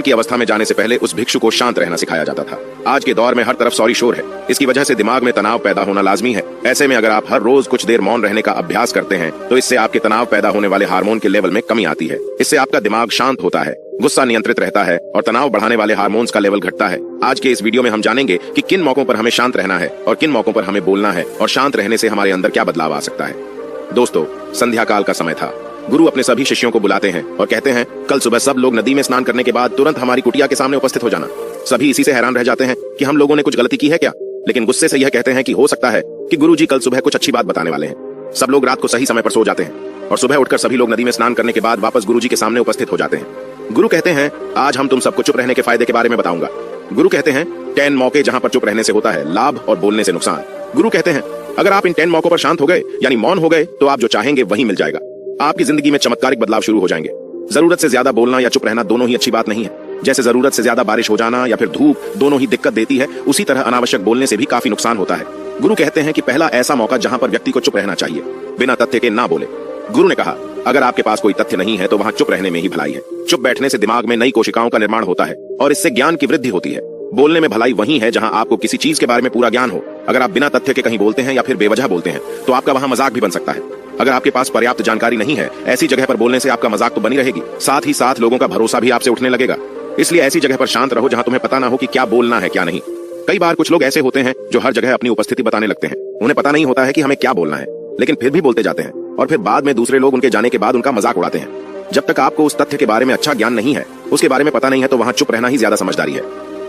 की अवस्था में जाने से पहले उस भिक्षु को शांत रहना सिखाया जाता था। आज के दौर में हर तरफ सॉरी शोर है। इसकी वजह से दिमाग में तनाव पैदा होना लाजमी है। ऐसे में अगर आप हर रोज कुछ देर मौन रहने का अभ्यास करते हैं तो इससे आपके तनाव पैदा होने वाले हार्मोन के लेवल में कमी आती है। इससे आपका दिमाग शांत होता है, गुस्सा नियंत्रित रहता है और तनाव बढ़ाने वाले हार्मोन्स का लेवल घटता है। आज के इस वीडियो में हम जानेंगे कि किन मौकों पर हमें शांत रहना है और किन मौकों पर हमें बोलना है और शांत रहने से हमारे अंदर क्या बदलाव आ सकता है। दोस्तों, संध्या काल का समय था। गुरु अपने सभी शिष्यों को बुलाते हैं और कहते हैं, कल सुबह सब लोग नदी में स्नान करने के बाद तुरंत हमारी कुटिया के सामने उपस्थित हो जाना। सभी इसी से हैरान रह जाते हैं कि हम लोगों ने कुछ गलती की है क्या, लेकिन गुस्से से यह कहते हैं कि हो सकता है कि गुरुजी कल सुबह कुछ अच्छी बात बताने वाले हैं। सब लोग रात को सही समय पर सो जाते हैं और सुबह उठकर सभी लोग नदी में स्नान करने के बाद वापस गुरुजी के सामने उपस्थित हो जाते हैं। गुरु कहते हैं, आज हम तुम सबको चुप रहने के फायदे के बारे में बताऊंगा। गुरु कहते हैं, 10 मौके जहां पर चुप रहने से होता है लाभ और बोलने से नुकसान। गुरु कहते हैं, अगर आप इन 10 मौकों पर शांत हो गए यानी मौन हो गए तो आप जो चाहेंगे वही मिल जाएगा। आपकी जिंदगी में चमत्कारिक बदलाव शुरू हो जाएंगे। जरूरत से ज्यादा बोलना या चुप रहना दोनों ही अच्छी बात नहीं है। जैसे जरूरत से ज्यादा बारिश हो जाना या फिर धूप दोनों ही दिक्कत देती है, उसी तरह अनावश्यक बोलने से भी काफी नुकसान होता है। गुरु कहते हैं कि पहला ऐसा मौका जहां पर व्यक्ति को चुप रहना चाहिए, बिना तथ्य के ना बोले। गुरु ने कहा, अगर आपके पास कोई तथ्य नहीं है तो वहां चुप रहने में ही भलाई है। चुप बैठने से दिमाग में नई कोशिकाओं का निर्माण होता है और इससे ज्ञान की वृद्धि होती है। बोलने में भलाई वही है जहां आपको किसी चीज के बारे में पूरा ज्ञान हो। अगर आप बिना तथ्य के कहीं बोलते हैं या फिर बेवजह बोलते हैं तो आपका वहां मजाक भी बन सकता है। अगर आपके पास पर्याप्त जानकारी नहीं है, ऐसी जगह पर बोलने से आपका मजाक तो बनी रहेगी, साथ ही साथ लोगों का भरोसा भी आपसे उठने लगेगा। इसलिए ऐसी जगह पर शांत रहो जहां तुम्हें पता ना हो कि क्या बोलना है क्या नहीं। कई बार कुछ लोग ऐसे होते हैं जो हर जगह अपनी उपस्थिति बताने लगते हैं। उन्हें पता नहीं होता है कि हमें क्या बोलना है, लेकिन फिर भी बोलते जाते हैं और फिर बाद में दूसरे लोग उनके जाने के बाद उनका मजाक उड़ाते हैं। जब तक आपको उस तथ्य के बारे में अच्छा ज्ञान नहीं है, उसके बारे में पता नहीं है, तो वहां चुप रहना ही ज्यादा समझदारी है।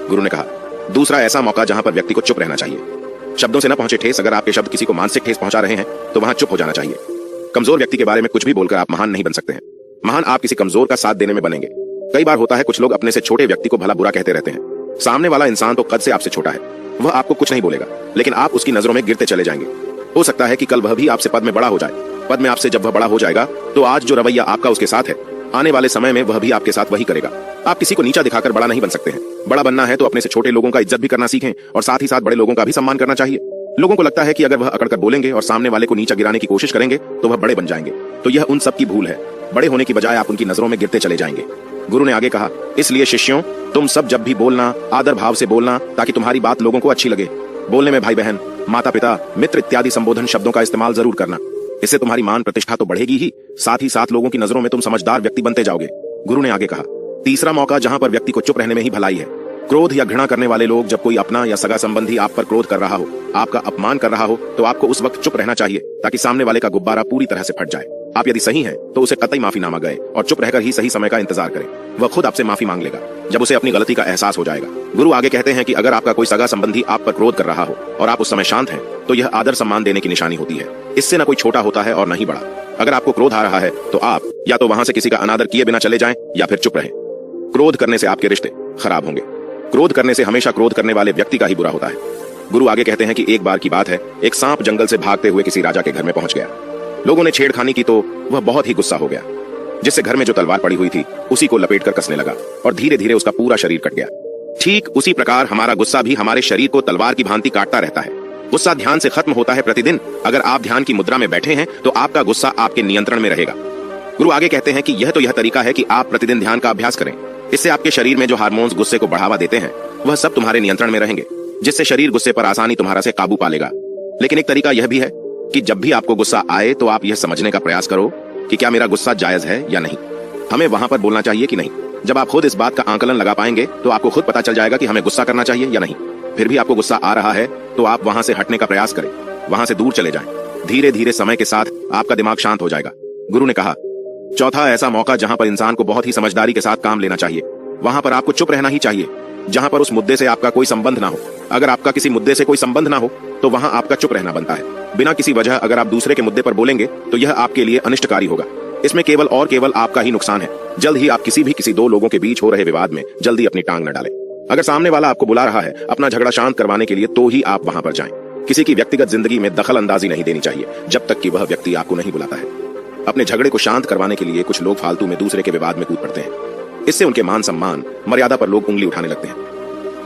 गुरु ने कहा, दूसरा ऐसा मौका जहां पर व्यक्ति को चुप रहना चाहिए। शब्दों से न पहुंचे ठेस। अगर आपके शब्द किसी को मानसिक ठेस पहुंचा रहे हैं तो वहां चुप हो जाना चाहिए। कमजोर व्यक्ति के बारे में कुछ भी बोलकर आप महान नहीं बन सकते हैं। महान आप किसी कमजोर का साथ देने में बनेंगे। कई बार होता है कुछ लोग अपने से छोटे व्यक्ति को भला बुरा कहते रहते हैं। सामने वाला इंसान तो कद से आपसे छोटा है, वह आपको कुछ नहीं बोलेगा, लेकिन आप उसकी नजरों में गिरते चले जाएंगे। हो सकता है कि कल वह भी आपसे पद में बड़ा हो जाए। पद में आपसे जब वह बड़ा हो जाएगा तो आज जो रवैया आपका उसके साथ है, आने वाले समय में वह भी आपके साथ वही करेगा। आप किसी को नीचा दिखाकर बड़ा नहीं बन सकते हैं। बड़ा बनना है तो अपने से छोटे लोगों का इज्जत भी करना सीखें और साथ ही साथ बड़े लोगों का भी सम्मान करना चाहिए। लोगों को लगता है कि अगर वह अकड़कर बोलेंगे और सामने वाले को नीचा गिराने की कोशिश करेंगे तो वह बड़े बन जाएंगे, तो यह उन सबकी भूल है। बड़े होने की बजाय आप उनकी नजरों में गिरते चले जाएंगे। गुरु ने आगे कहा, इसलिए शिष्यों, तुम सब जब भी बोलना आदर भाव से बोलना, ताकि तुम्हारी बात लोगों को अच्छी लगे। बोलने में भाई बहन, माता पिता, मित्र इत्यादि संबोधन शब्दों का इस्तेमाल जरूर करना। इससे तुम्हारी मान प्रतिष्ठा तो बढ़ेगी ही, साथ ही साथ लोगों की नजरों में तुम समझदार व्यक्ति बनते जाओगे। गुरु ने आगे कहा, तीसरा मौका जहां पर व्यक्ति को चुप रहने में ही भलाई है। क्रोध या घृणा करने वाले लोग, जब कोई अपना या सगा संबंधी आप पर क्रोध कर रहा हो, आपका अपमान कर रहा हो, तो आपको उस वक्त चुप रहना चाहिए ताकि सामने वाले का गुब्बारा पूरी तरह से फट जाए। आप यदि सही हैं तो उसे कतई माफीनामा गए और चुप रहकर ही सही समय का इंतजार करें। वह खुद आपसे माफी मांग लेगा जब उसे अपनी गलती का एहसास हो जाएगा। गुरु आगे कहते हैं कि अगर आपका कोई सगा संबंधी आप पर क्रोध कर रहा हो और आप उस समय शांत हैं, तो यह आदर सम्मान देने की निशानी होती है। इससे न कोई छोटा होता है और न ही बड़ा। अगर आपको क्रोध आ रहा है तो आप या तो वहां से किसी का अनादर किए बिना चले जाएं या फिर चुप रहें। क्रोध करने से आपके रिश्ते खराब होंगे। क्रोध करने से हमेशा क्रोध करने वाले व्यक्ति का ही बुरा होता है। गुरु आगे कहते हैं कि एक बार की बात है, एक सांप जंगल से भागते हुए किसी राजा के घर में पहुंच गया। लोगों ने छेड़खानी की तो वह बहुत ही गुस्सा हो गया, जिससे घर में जो तलवार पड़ी हुई थी उसी को लपेटकर कसने लगा और धीरे धीरे उसका पूरा शरीर कट गया। ठीक उसी प्रकार हमारा गुस्सा भी हमारे शरीर को तलवार की भांति काटता रहता है। गुस्सा ध्यान से खत्म होता है प्रतिदिन। अगर आप ध्यान की मुद्रा में बैठे हैं तो आपका गुस्सा आपके नियंत्रण में रहेगा। गुरु आगे कहते हैं कि यह तरीका है कि आप प्रतिदिन ध्यान का अभ्यास करें। इससे आपके शरीर में जो हार्मोन्स गुस्से को बढ़ावा देते हैं वह सब तुम्हारे नियंत्रण में रहेंगे, जिससे शरीर गुस्से पर आसानी तुम्हारा से काबू पा लेगा। लेकिन एक तरीका यह भी है कि जब भी आपको गुस्सा आए तो आप यह समझने का प्रयास करो कि क्या मेरा गुस्सा जायज है या नहीं। हमें वहां पर बोलना चाहिए कि नहीं। जब आप खुद इस बात का आकलन लगा पाएंगे तो आपको खुद पता चल जाएगा कि हमें गुस्सा करना चाहिए या नहीं। फिर भी आपको गुस्सा आ रहा है तो आप वहां से हटने का प्रयास करें, वहां से दूर चले जाएं। धीरे धीरे समय के साथ आपका दिमाग शांत हो जाएगा। गुरु ने कहा, चौथा ऐसा मौका जहां पर इंसान को बहुत ही समझदारी के साथ काम लेना चाहिए। वहां पर आपको चुप रहना ही चाहिए जहां पर उस मुद्दे से आपका कोई संबंध ना हो। अगर आपका किसी मुद्दे से कोई संबंध ना हो तो वहां आपका चुप रहना बनता है। बिना किसी वजह अगर आप दूसरे के मुद्दे पर बोलेंगे तो यह आपके लिए अनिष्टकारी होगा। इसमें केवल और केवल आपका ही नुकसान है। जल्द ही आप किसी दो लोगों के बीच हो रहे विवाद में जल्दी अपनी टांग न डालें। अगर सामने वाला आपको बुला रहा है अपना झगड़ा शांत करवाने के लिए तो ही आप वहां पर जाएं। किसी की व्यक्तिगत जिंदगी में दखल अंदाजी नहीं देनी चाहिए जब तक कि वह व्यक्ति आपको नहीं बुलाता है। अपने झगड़े को शांत करवाने के लिए कुछ लोग फालतू में दूसरे के विवाद में कूद पड़ते हैं। इससे उनके मान सम्मान मर्यादा पर लोग उंगली उठाने लगते हैं।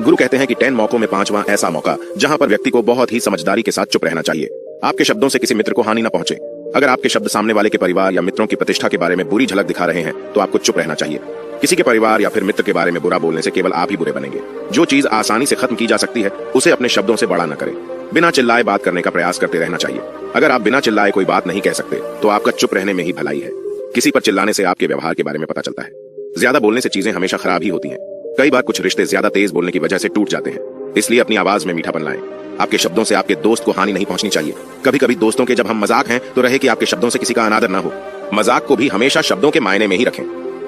गुरु कहते हैं कि 10 मौकों में 5वां ऐसा मौका जहां पर व्यक्ति को बहुत ही समझदारी के साथ चुप रहना चाहिए। आपके शब्दों से किसी मित्र को हानि न पहुंचे। अगर आपके शब्द सामने वाले के परिवार या मित्रों की प्रतिष्ठा के बारे में बुरी झलक दिखा रहे हैं तो आपको चुप रहना चाहिए। किसी के परिवार या फिर मित्र के बारे में बुरा बोलने से केवल आप ही बुरे बनेंगे। जो चीज आसानी से खत्म की जा सकती है उसे अपने शब्दों से बड़ा न करें। बिना चिल्लाए बात करने का प्रयास करते रहना चाहिए। अगर आप बिना चिल्लाए कोई बात नहीं कह सकते तो आपका चुप रहने में ही भलाई है। किसी पर चिल्लाने से आपके व्यवहार के बारे में पता चलता है। ज्यादा बोलने से चीजें हमेशा खराब ही होती हैं। कई बार कुछ रिश्ते ज्यादा तेज बोलने की वजह से टूट जाते हैं। इसलिए अपनी आवाज में मीठापन लाएं। आपके शब्दों से आपके दोस्त को हानि नहीं पहुंचनी चाहिए। कभी कभी दोस्तों के जब हम मजाक हैं तो रहे कि आपके शब्दों से किसी का अनादर ना हो। मजाक को भी हमेशा शब्दों के मायने में ही रखें।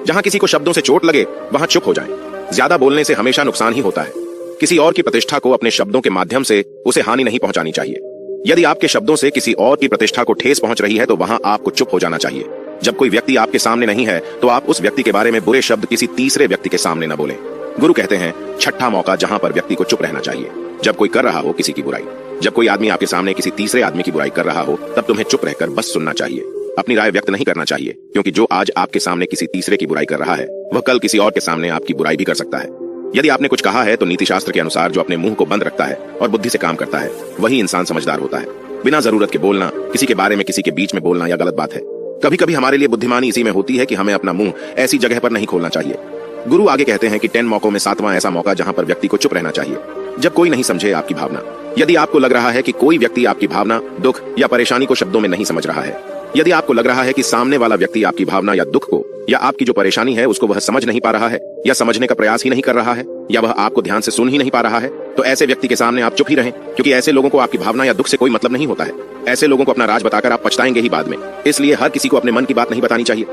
जहां किसी को शब्दों से चोट लगे वहां चुप हो जाएं। ज्यादा बोलने से हमेशा नुकसान ही होता है। किसी और की प्रतिष्ठा को अपने शब्दों के माध्यम से उसे हानि नहीं पहुंचानी चाहिए। यदि आपके शब्दों से किसी और की प्रतिष्ठा को ठेस पहुंच रही है तो वहां आपको चुप हो जाना चाहिए। जब कोई व्यक्ति आपके सामने नहीं है तो आप उस व्यक्ति के बारे में बुरे शब्द किसी तीसरे व्यक्ति के सामने न बोलें। गुरु कहते हैं छठा मौका जहां पर व्यक्ति को चुप रहना चाहिए, जब कोई कर रहा हो किसी की बुराई। जब कोई आदमी आपके सामने किसी तीसरे आदमी की बुराई कर रहा हो तब तुम्हें चुप रहकर बस सुनना चाहिए। अपनी राय व्यक्त नहीं करना चाहिए, क्योंकि जो आज आपके सामने किसी तीसरे की बुराई कर रहा है वह कल किसी और के सामने आपकी बुराई भी कर सकता है। यदि आपने कुछ कहा है तो नीति शास्त्र के अनुसार जो अपने मुंह को बंद रखता है और बुद्धि से काम करता है वही इंसान समझदार होता है। बिना जरूरत के बोलना, किसी के बारे में किसी के बीच में बोलना यह गलत बात है। कभी कभी हमारे लिए बुद्धिमानी इसी में होती है कि हमें अपना मुंह ऐसी जगह पर नहीं खोलना चाहिए। गुरु आगे कहते हैं कि 10 मौकों में 7वां ऐसा मौका जहां पर व्यक्ति को चुप रहना चाहिए, जब कोई नहीं समझे आपकी भावना। यदि आपको लग रहा है कि कोई व्यक्ति आपकी भावना, दुख या परेशानी को शब्दों में नहीं समझ रहा है, यदि आपको लग रहा है कि सामने वाला व्यक्ति आपकी भावना या दुख को या आपकी जो परेशानी है उसको वह समझ नहीं पा रहा है या समझने का प्रयास ही नहीं कर रहा है या वह आपको ध्यान से सुन ही नहीं पा रहा है, तो ऐसे व्यक्ति के सामने आप चुप ही रहें, क्योंकि ऐसे लोगों को आपकी भावना या दुख से कोई मतलब नहीं होता है। ऐसे लोगों को अपना राज बताकर आप पछताएंगे ही बाद में। इसलिए हर किसी को अपने मन की बात नहीं बतानी चाहिए।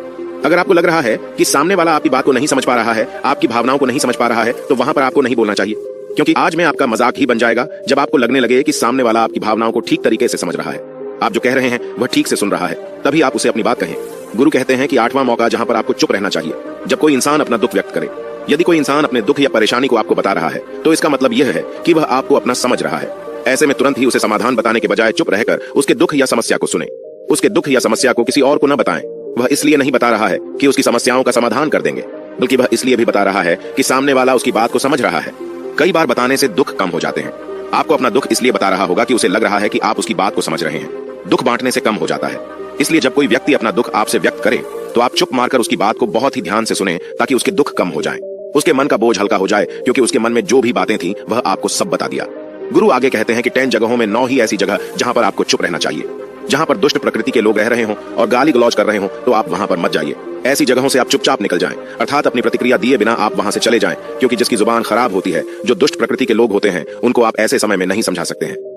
अगर आपको लग रहा है कि सामने वाला आपकी बात को नहीं समझ पा रहा है, आपकी भावनाओं को नहीं समझ पा रहा है, तो वहां पर आपको नहीं बोलना चाहिए, क्योंकि आज में आपका मजाक ही बन जाएगा जब आपको लगने लगे कि सामने वाला आपकी भावनाओं को ठीक तरीके से समझ रहा है, आप जो कह रहे हैं वह ठीक से सुन रहा है, तभी आप उसे अपनी बात कहें। गुरु कहते हैं कि 8वां मौका जहां पर आपको चुप रहना चाहिए, जब कोई इंसान अपना दुख व्यक्त करे। यदि कोई इंसान अपने दुख या परेशानी को आपको बता रहा है तो इसका मतलब यह है कि वह आपको अपना समझ रहा है। ऐसे में तुरंत ही उसे समाधान बताने के बजाय चुप रहकर उसके दुख या समस्या को सुने। उसके दुख या समस्या को किसी और को न बताएं। वह इसलिए नहीं बता रहा है कि उसकी समस्याओं का समाधान कर देंगे, बल्कि वह इसलिए भी बता रहा है कि सामने वाला उसकी बात को समझ रहा है। कई बार बताने से दुख कम हो जाते हैं। आपको अपना दुख इसलिए बता रहा होगा कि उसे लग रहा है कि आप उसकी बात को समझ रहे हैं। दुख बांटने से कम हो जाता है। इसलिए जब कोई व्यक्ति अपना दुख आपसे व्यक्त करे तो आप चुप मारकर उसकी बात को बहुत ही ध्यान से सुने, ताकि उसके दुख कम हो जाएं, उसके मन का बोझ हल्का हो जाए, क्योंकि उसके मन में जो भी बातें थी वह आपको सब बता दिया। गुरु आगे कहते हैं कि 10 जगहों में 9 ही ऐसी जगह जहां पर आपको चुप रहना चाहिए। जहां पर दुष्ट प्रकृति के लोग रह रहे हों और गाली गलौज कर रहे हों तो आप वहां पर मत जाइए। ऐसी जगहों से आप चुपचाप निकल जाएं, अर्थात अपनी प्रतिक्रिया दिए बिना आप वहां से चले जाएं, क्योंकि जिसकी जुबान खराब होती है, जो दुष्ट प्रकृति के लोग होते हैं, उनको आप ऐसे समय में नहीं समझा सकते हैं।